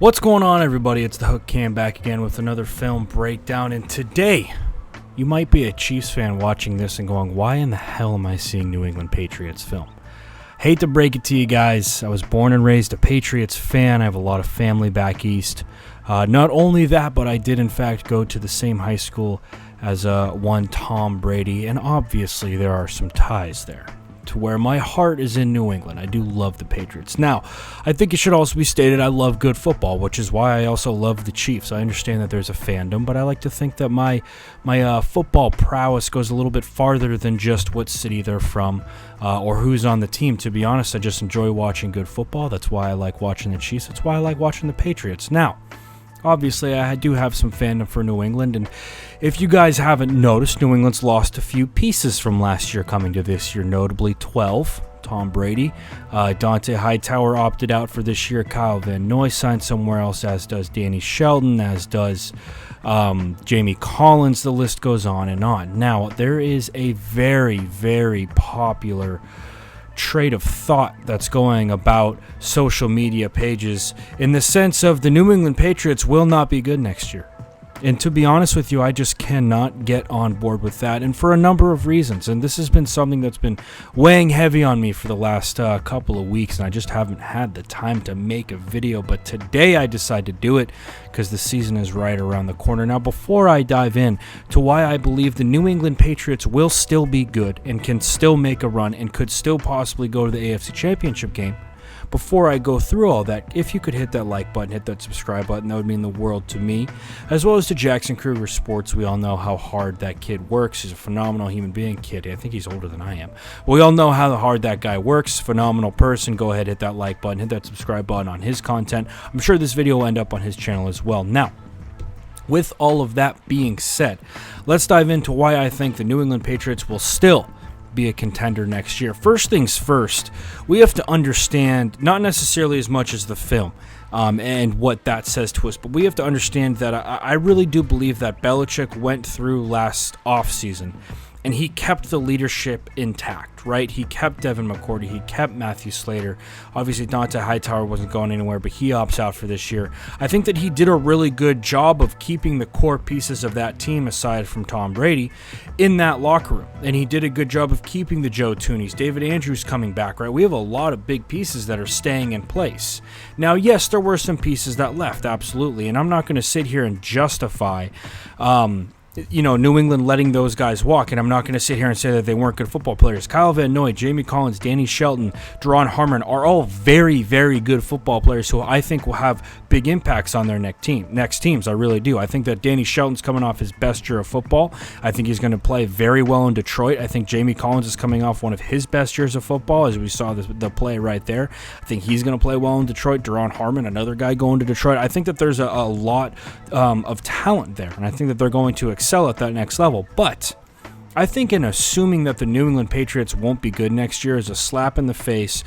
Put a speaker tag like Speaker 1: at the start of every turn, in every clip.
Speaker 1: What's going on, everybody? It's the Hook Cam back again with another film breakdown, and today you might be a Chiefs fan watching this and going, why in the hell am I seeing New England Patriots film? Hate to break it to you guys, I was born and raised a Patriots fan. I have a lot of family back east. Not only that, but I did in fact go to the same high school as one Tom Brady, and obviously there are some ties there to where my heart is in New England. I do love the Patriots. Now, I think it should also be stated I love good football, which is why I also love the Chiefs. I understand that there's a fandom, but I like to think that my football prowess goes a little bit farther than just what city they're from or who's on the team. To be honest, I just enjoy watching good football. That's why I like watching the Chiefs. That's why I like watching the Patriots. Now, obviously, I do have some fandom for New England, and if you guys haven't noticed, New England's lost a few pieces from last year coming to this year, notably 12, Tom Brady. Dante Hightower opted out for this year. Kyle Van Noy signed somewhere else, as does Danny Shelton, as does Jamie Collins. The list goes on and on. Now, there is a very, very popular trade of thought that's going about social media pages in the sense of the New England Patriots will not be good next year. And to be honest with you, I just cannot get on board with that, and for a number of reasons. And this has been something that's been weighing heavy on me for the last couple of weeks, and I just haven't had the time to make a video. But today I decided to do it because the season is right around the corner. Now, before I dive in to why I believe the New England Patriots will still be good and can still make a run and could still possibly go to the AFC Championship game, before I go through all that, if you could hit that like button, hit that subscribe button, that would mean the world to me, as well as to Jackson Kruger Sports. We all know how hard that kid works. He's a phenomenal human being. Kid, I think he's older than I am. We all know how hard that guy works. Phenomenal person. Go ahead, hit that like button, hit that subscribe button on his content. I'm sure this video will end up on his channel as well. Now, with all of that being said, let's dive into why I think the New England Patriots will still be a contender next year. First things first, we have to understand not necessarily as much as the film and what that says to us, but we have to understand that I really do believe that Belichick went through last offseason and he kept the leadership intact, right? He kept Devin McCourty, he kept Matthew Slater. Obviously, Dante Hightower wasn't going anywhere, but he opts out for this year. I think that he did a really good job of keeping the core pieces of that team, aside from Tom Brady, in that locker room. And he did a good job of keeping the Joe Toonies. David Andrews coming back, right? We have a lot of big pieces that are staying in place. Now, yes, there were some pieces that left, absolutely. And I'm not going to sit here and justify New England letting those guys walk, and I'm not going to sit here and say that they weren't good football players. Kyle Van Noy, Jamie Collins, Danny Shelton, Deron Harmon are all very, very good football players who I think will have big impacts on their next teams. I really do. I think that Danny Shelton's coming off his best year of football. I think he's going to play very well in Detroit. I think Jamie Collins is coming off one of his best years of football, as we saw the play right there. I think he's going to play well in Detroit. Deron Harmon, another guy going to Detroit. I think that there's a lot of talent there, and I think that they're going to excel at that next level. But I think in assuming that the New England Patriots won't be good next year is a slap in the face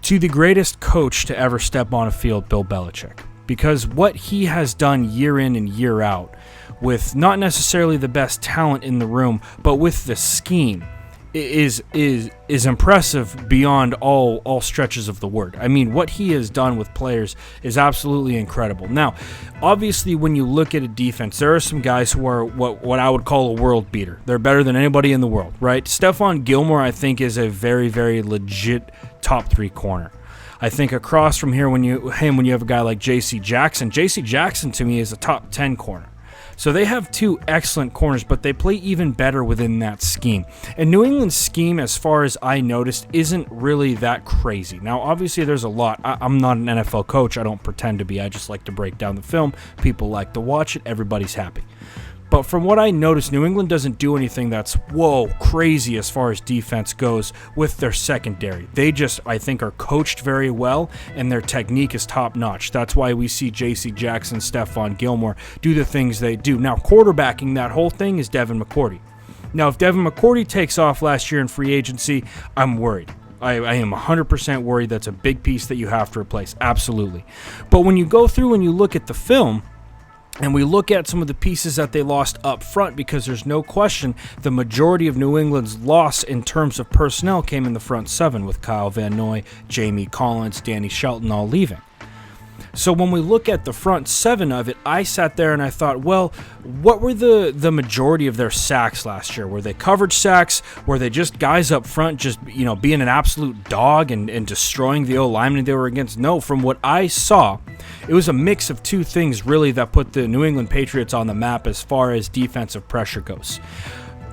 Speaker 1: to the greatest coach to ever step on a field, Bill Belichick. Because what he has done year in and year out with not necessarily the best talent in the room, but with the scheme is impressive beyond all stretches of the word. I mean, what he has done with players is absolutely incredible. Now, obviously, when you look at a defense, there are some guys who are what I would call a world beater. They're better than anybody in the world, right? Stephon Gilmore, I think, is a very, very legit top 3 corner. I think across from here, when you have a guy like J.C. Jackson to me is a top 10 corner. So they have 2 excellent corners, but they play even better within that scheme. And New England's scheme, as far as I noticed, isn't really that crazy. Now, obviously, there's a lot. I'm not an NFL coach. I don't pretend to be. I just like to break down the film. People like to watch it. Everybody's happy. But from what I noticed, New England doesn't do anything that's, crazy as far as defense goes with their secondary. They just, I think, are coached very well, and their technique is top-notch. That's why we see J.C. Jackson, Stephon Gilmore do the things they do. Now, quarterbacking that whole thing is Devin McCourty. Now, if Devin McCourty takes off last year in free agency, I'm worried. I am 100% worried. That's a big piece that you have to replace. Absolutely. But when you go through and you look at the film, and we look at some of the pieces that they lost up front, because there's no question the majority of New England's loss in terms of personnel came in the front 7 with Kyle Van Noy, Jamie Collins, Danny Shelton all leaving. So when we look at the front seven of it, I sat there and I thought, well, what were the majority of their sacks last year? Were they coverage sacks? Were they just guys up front just, being an absolute dog and destroying the O-lineman they were against? No, from what I saw, it was a mix of two things really that put the New England Patriots on the map as far as defensive pressure goes.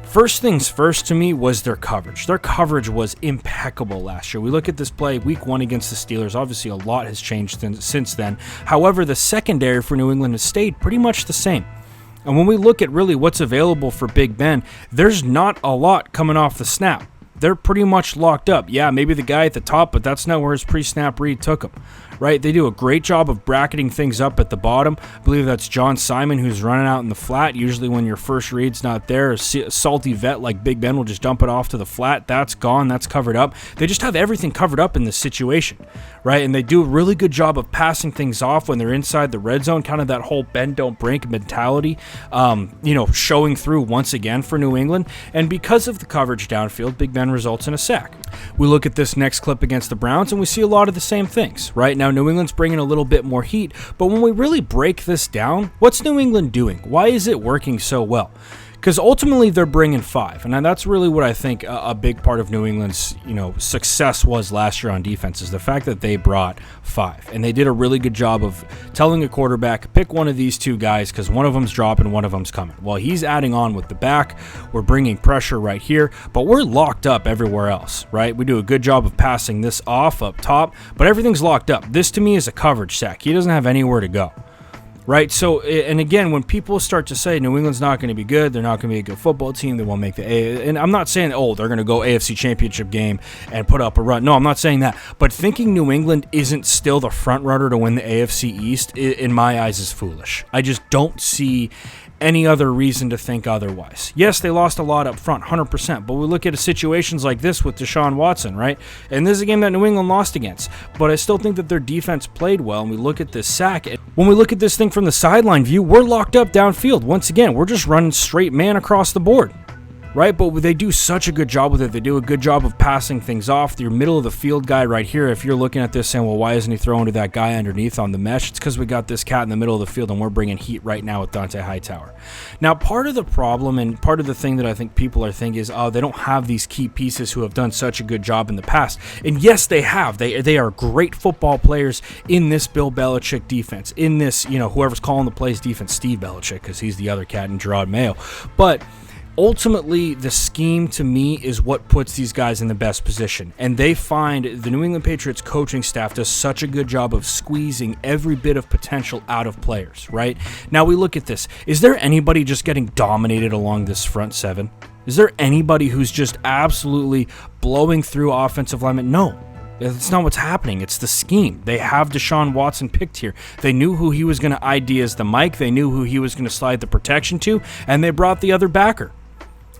Speaker 1: First things first to me was their coverage. Their coverage was impeccable last year. We look at this play week 1 against the Steelers. Obviously, a lot has changed since then. However, the secondary for New England has stayed pretty much the same. And when we look at really what's available for Big Ben, there's not a lot coming off the snap. They're pretty much locked up. Yeah, maybe the guy at the top, but that's not where his pre-snap read took him, right? They do a great job of bracketing things up at the bottom. I believe that's John Simon who's running out in the flat. Usually when your first read's not there, a salty vet like Big Ben will just dump it off to the flat. That's gone. That's covered up. They just have everything covered up in this situation, right? And they do a really good job of passing things off when they're inside the red zone, kind of that whole bend, don't break mentality, showing through once again for New England. And because of the coverage downfield, Big Ben results in a sack. We look at this next clip against the Browns and we see a lot of the same things, right? Now, New England's bringing a little bit more heat, but when we really break this down, what's New England doing? Why is it working so well? Because ultimately they're bringing 5, and that's really what I think a big part of New England's success was last year on defense is the fact that they brought 5, and they did a really good job of telling a quarterback, pick one of these two guys because one of them's dropping, one of them's coming. Well, he's adding on with the back. We're bringing pressure right here, but we're locked up everywhere else, right? We do a good job of passing this off up top, but everything's locked up. This to me is a coverage sack. He doesn't have anywhere to go. Right, so, and again, when people start to say New England's not going to be good, they're not going to be a good football team, they won't make the and I'm not saying, they're going to go AFC Championship game and put up a run. No, I'm not saying that. But thinking New England isn't still the front runner to win the AFC East, in my eyes, is foolish. I just don't see any other reason to think otherwise. Yes, they lost a lot up front, 100%, but we look at situations like this with Deshaun Watson, right? And this is a game that New England lost against, but I still think that their defense played well, and we look at this sack. When we look at this thing from the sideline view, we're locked up downfield. Once again, we're just running straight man across the board. Right, but they do such a good job with it. They do a good job of passing things off. Your middle of the field guy right here, if you're looking at this saying, well, why isn't he throwing to that guy underneath on the mesh? It's because we got this cat in the middle of the field and we're bringing heat right now with Dante Hightower. Now, part of the problem and part of the thing that I think people are thinking is, they don't have these key pieces who have done such a good job in the past. And yes, they have. They are great football players in this Bill Belichick defense, in this, whoever's calling the plays defense, Steve Belichick, because he's the other cat in Gerard Mayo. But ultimately, the scheme to me is what puts these guys in the best position. And they find the New England Patriots coaching staff does such a good job of squeezing every bit of potential out of players, right? Now we look at this. Is there anybody just getting dominated along this front seven? Is there anybody who's just absolutely blowing through offensive linemen? No. That's not what's happening. It's the scheme. They have Deshaun Watson picked here. They knew who he was going to ID as the mic. They knew who he was going to slide the protection to, and they brought the other backer.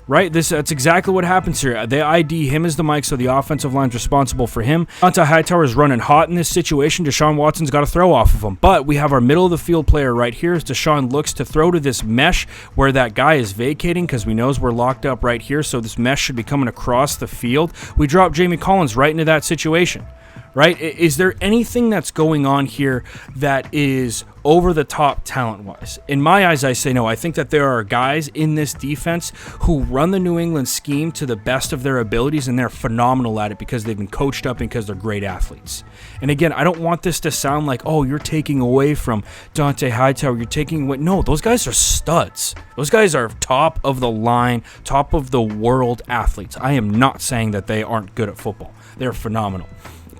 Speaker 1: Right? That's exactly what happens here. They ID him as the mic, so the offensive line's responsible for him. Dante Hightower is running hot in this situation. Deshaun Watson's got to throw off of him. But we have our middle of the field player right here as Deshaun looks to throw to this mesh where that guy is vacating because we knows we're locked up right here, so this mesh should be coming across the field. We drop Jamie Collins right into that situation. Right? Is there anything that's going on here that is over the top talent-wise? In my eyes, I say no. I think that there are guys in this defense who run the New England scheme to the best of their abilities, and they're phenomenal at it because they've been coached up and because they're great athletes. And again, I don't want this to sound like, you're taking away from Dante Hightower. You're taking away. No, those guys are studs. Those guys are top of the line, top of the world athletes. I am not saying that they aren't good at football. They're phenomenal.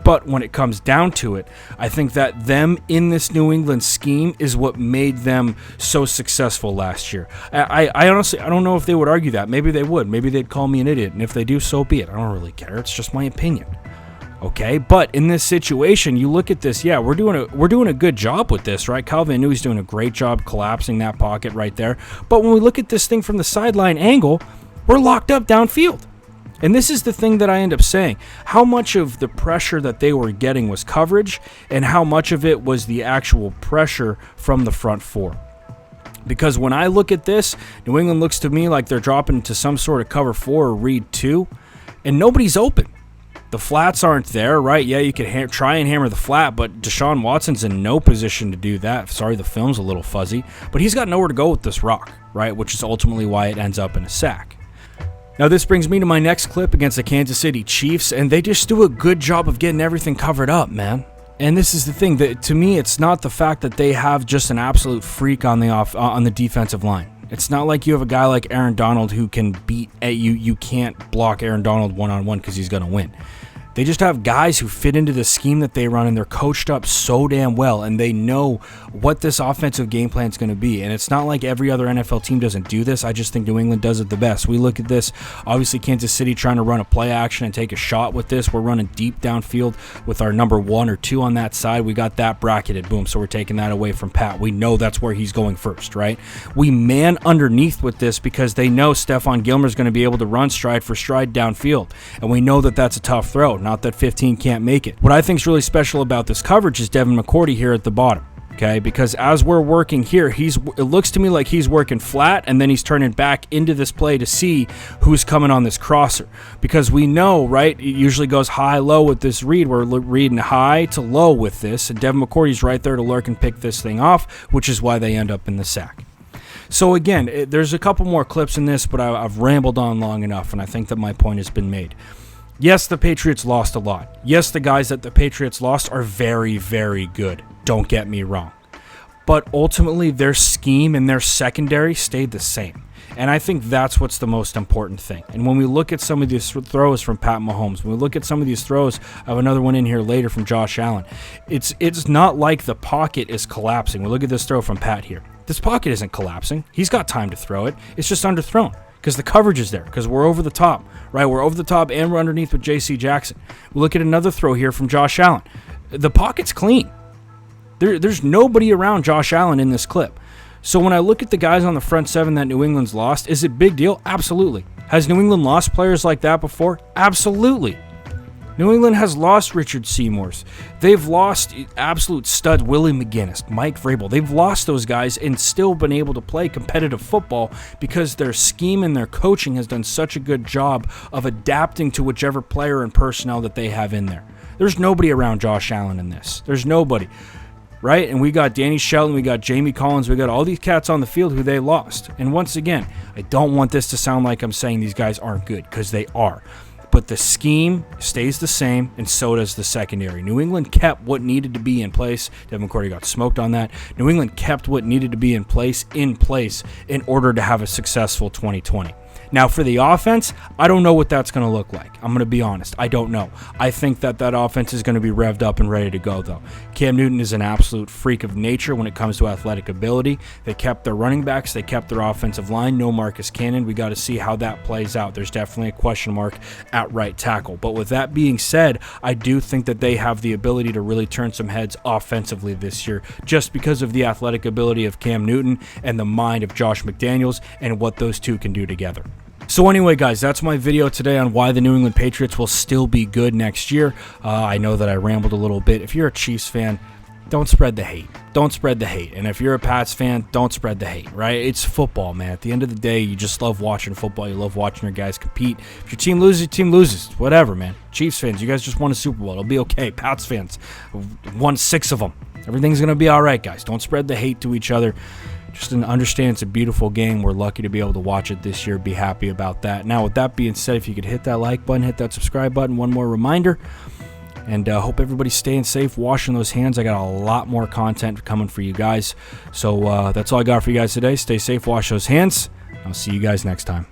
Speaker 1: But when it comes down to it, I think that them in this New England scheme is what made them so successful last year. I honestly, I don't know if they would argue that. Maybe they would. Maybe they'd call me an idiot. And if they do, so be it. I don't really care. It's just my opinion. Okay, but in this situation, you look at this. Yeah, we're doing a good job with this, right? Calvin Newey's doing a great job collapsing that pocket right there. But when we look at this thing from the sideline angle, we're locked up downfield. And this is the thing that I end up saying. How much of the pressure that they were getting was coverage, and how much of it was the actual pressure from the front four? Because when I look at this, New England looks to me like they're dropping into some sort of cover 4 or read 2, and nobody's open. The flats aren't there, right? Yeah, you could try and hammer the flat, but Deshaun Watson's in no position to do that. Sorry, the film's a little fuzzy, but he's got nowhere to go with this rock, right? Which is ultimately why it ends up in a sack. Now, this brings me to my next clip against the Kansas City Chiefs, and they just do a good job of getting everything covered up, man. And this is the thing, that to me, it's not the fact that they have just an absolute freak on the defensive line. It's not like you have a guy like Aaron Donald who can beat at you. You can't block Aaron Donald one-on-one because he's going to win. They just have guys who fit into the scheme that they run, and they're coached up so damn well, and they know what this offensive game plan is going to be. And it's not like every other NFL team doesn't do this. I just think New England does it the best. We look at this, obviously Kansas City trying to run a play action and take a shot with this. We're running deep downfield with our number 1 or 2 on that side. We got that bracketed, boom, so we're taking that away from Pat. We know that's where he's going first, right? We man underneath with this because they know Stephon Gilmore's going to be able to run stride for stride downfield, and we know that that's a tough throw. Not that 15 can't make it. What I think is really special about this coverage is Devin McCourty here at the bottom, okay? Because as we're working here, it looks to me like he's working flat, and then he's turning back into this play to see who's coming on this crosser. Because we know, right, it usually goes high-low with this read. We're reading high to low with this, and Devin McCourty's right there to lurk and pick this thing off, which is why they end up in the sack. So again, there's a couple more clips in this, but I've rambled on long enough, and I think that my point has been made. Yes, the Patriots lost a lot. Yes, the guys that the Patriots lost are very, very good. Don't get me wrong. But ultimately, their scheme and their secondary stayed the same. And I think that's what's the most important thing. And when we look at some of these throws from Pat Mahomes, when we look at some of these throws, I have another one in here later from Josh Allen, it's not like the pocket is collapsing. We look at this throw from Pat here. This pocket isn't collapsing. He's got time to throw it. It's just underthrown. Because the coverage is there, because we're over the top, right? We're over the top and we're underneath with J.C. Jackson. We look at another throw here from Josh Allen. The pocket's clean. There's nobody around Josh Allen in this clip. So when I look at the guys on the front 7 that New England's lost, is it a big deal? Absolutely. Has New England lost players like that before? Absolutely. New England has lost Richard Seymour's. They've lost absolute stud Willie McGinnis, Mike Vrabel. They've lost those guys and still been able to play competitive football because their scheme and their coaching has done such a good job of adapting to whichever player and personnel that they have in there. There's nobody around Josh Allen in this. There's nobody, right? And we got Danny Shelton, we got Jamie Collins, we got all these cats on the field who they lost. And once again, I don't want this to sound like I'm saying these guys aren't good, because they are. But the scheme stays the same, and so does the secondary. New England kept what needed to be in place. Devin McCourty got smoked on that. New England kept what needed to be in place in order to have a successful 2020. Now, for the offense, I don't know what that's going to look like. I'm going to be honest. I don't know. I think that offense is going to be revved up and ready to go, though. Cam Newton is an absolute freak of nature when it comes to athletic ability. They kept their running backs. They kept their offensive line. No Marcus Cannon. We got to see how that plays out. There's definitely a question mark at right tackle. But with that being said, I do think that they have the ability to really turn some heads offensively this year, just because of the athletic ability of Cam Newton and the mind of Josh McDaniels and what those two can do together. So anyway, guys, that's my video today on why the New England Patriots will still be good next year. I know that I rambled a little bit. If you're a Chiefs fan, don't spread the hate. Don't spread the hate. And if you're a Pats fan, don't spread the hate, right? It's football, man. At the end of the day, you just love watching football. You love watching your guys compete. If your team loses, your team loses. Whatever, man. Chiefs fans, you guys just won a Super Bowl. It'll be okay. Pats fans, won 6 of them. Everything's going to be all right, guys. Don't spread the hate to each other. Just understand it's a beautiful game. We're lucky to be able to watch it this year. Be happy about that. Now, with that being said, if you could hit that like button, hit that subscribe button, one more reminder. And hope everybody's staying safe, washing those hands. I got a lot more content coming for you guys. So that's all I got for you guys today. Stay safe, wash those hands. I'll see you guys next time.